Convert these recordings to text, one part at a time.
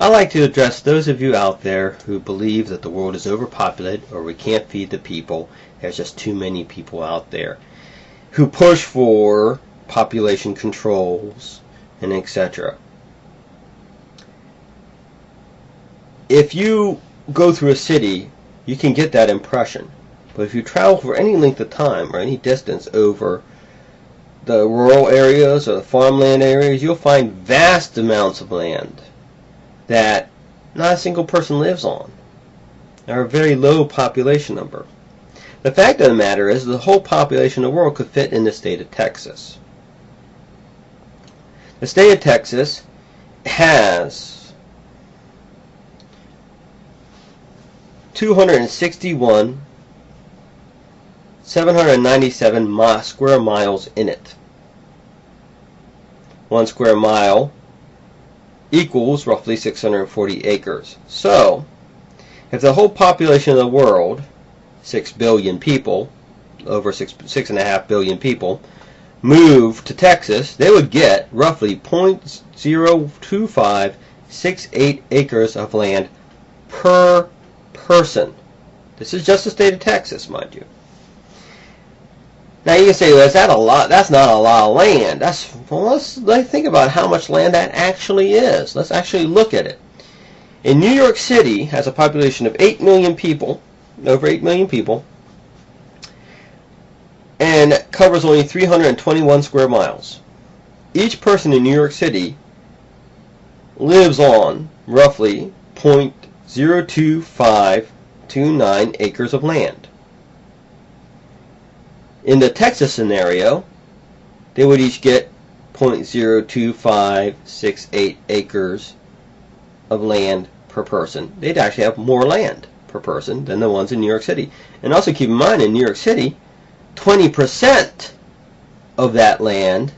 I like to address those of you out there who believe that the world is overpopulated or we can't feed the people. There's just too many people out there who push for population controls and etc. If you go through a city, you can get that impression. But if you travel for any length of time or any distance over the rural areas or the farmland areas, you'll find vast amounts of land that not a single person lives on, or a very low population number. The fact of the matter is the whole population of the world could fit in the state of Texas. The state of Texas has 261,797 square miles in it. 1 square mile equals roughly 640 acres. So, if the whole population of the world, 6 billion people, over 6.5 billion people, move to Texas, they would get roughly 0.02568 acres of land per person. This is just the state of Texas, mind you. Now you can say, well, is that a lot? That's not a lot of land. Let's think about how much land that actually is. Let's actually look at it. In New York City, has a population of 8 million people, over 8 million people, and covers only 321 square miles. Each person in New York City lives on roughly 0.02529 acres of land. In the Texas scenario, they would each get 0.02568 acres of land per person. They'd actually have more land per person than the ones in New York City. And also keep in mind, in New York City, 20% of that land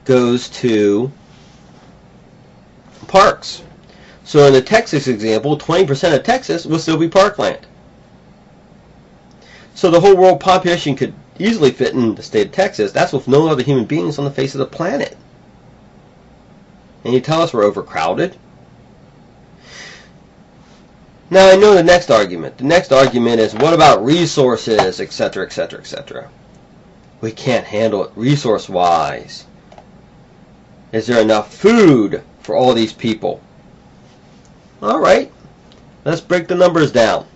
goes to parks. So in the Texas example, 20% of Texas will still be parkland. So the whole world population could easily fit in the state of Texas. That's with no other human beings on the face of the planet. And you tell us we're overcrowded? Now I know the next argument. The next argument is, what about resources, etc., etc., etc.? We can't handle it resource-wise. Is there enough food for all these people? All right, let's break the numbers down.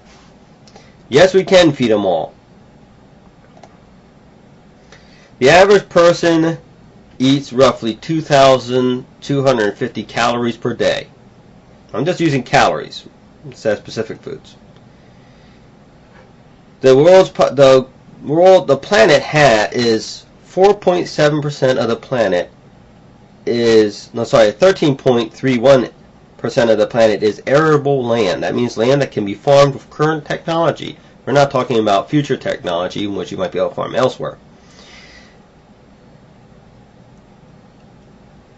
Yes, we can feed them all. The average person eats roughly 2,250 calories per day. I'm just using calories instead of specific foods. The planet is 4.7% of the planet is 13.31% of the planet is arable land. That means land that can be farmed with current technology. We're not talking about future technology in which you might be able to farm elsewhere.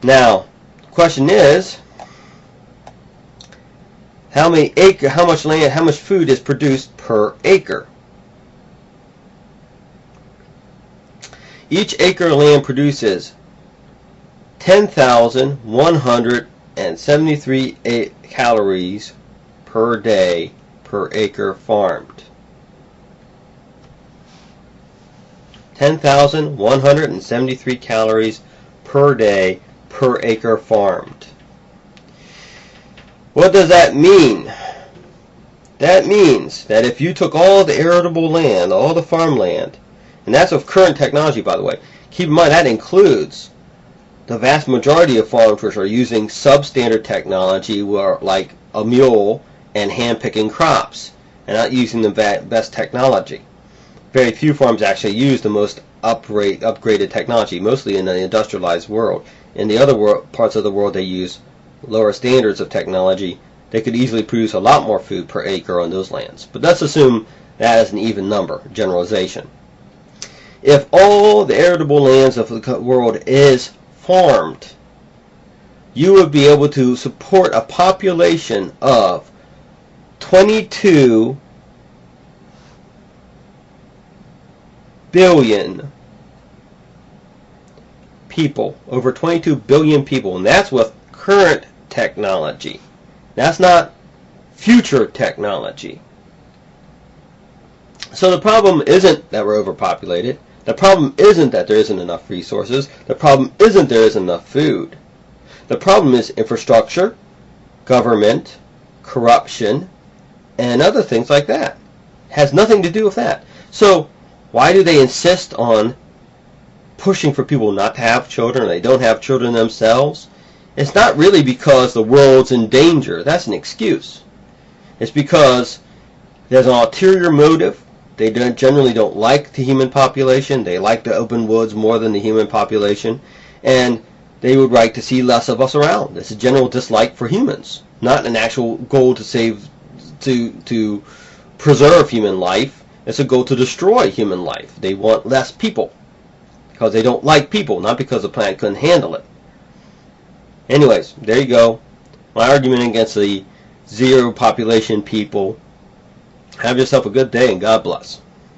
Now, the question is, how much food is produced per acre? Each acre of land produces 10,173 calories per day per acre farmed. 10,173 calories per day per acre farmed. What does that mean? That means that if you took all the arable land, all the farmland, and that's with current technology, by the way, keep in mind that includes the vast majority of farms which are using substandard technology, like a mule and hand-picking crops, and not using the best technology. Very few farms actually use the most upgraded technology, mostly in the industrialized world. In the other parts of the world, they use lower standards of technology. They could easily produce a lot more food per acre on those lands. But let's assume that is an even number, generalization. If all the arable lands of the world is farmed, you would be able to support a population of 22 billion people, over 22 billion people, and that's with current technology. That's not future technology. So the problem isn't that we're overpopulated. The problem isn't that there isn't enough resources. The problem isn't there isn't enough food. The problem is infrastructure, government, corruption, and other things like that. It has nothing to do with that. So why do they insist on pushing for people not to have children, or they don't have children themselves? It's not really because the world's in danger. That's an excuse. It's because there's an ulterior motive. They generally don't like the human population. They like the open woods more than the human population. And they would like to see less of us around. It's a general dislike for humans, not an actual goal to preserve human life. It's a goal to destroy human life. They want less people because they don't like people, not because the planet couldn't handle it. Anyways, there you go. My argument against the zero population people. Have yourself a good day and God bless.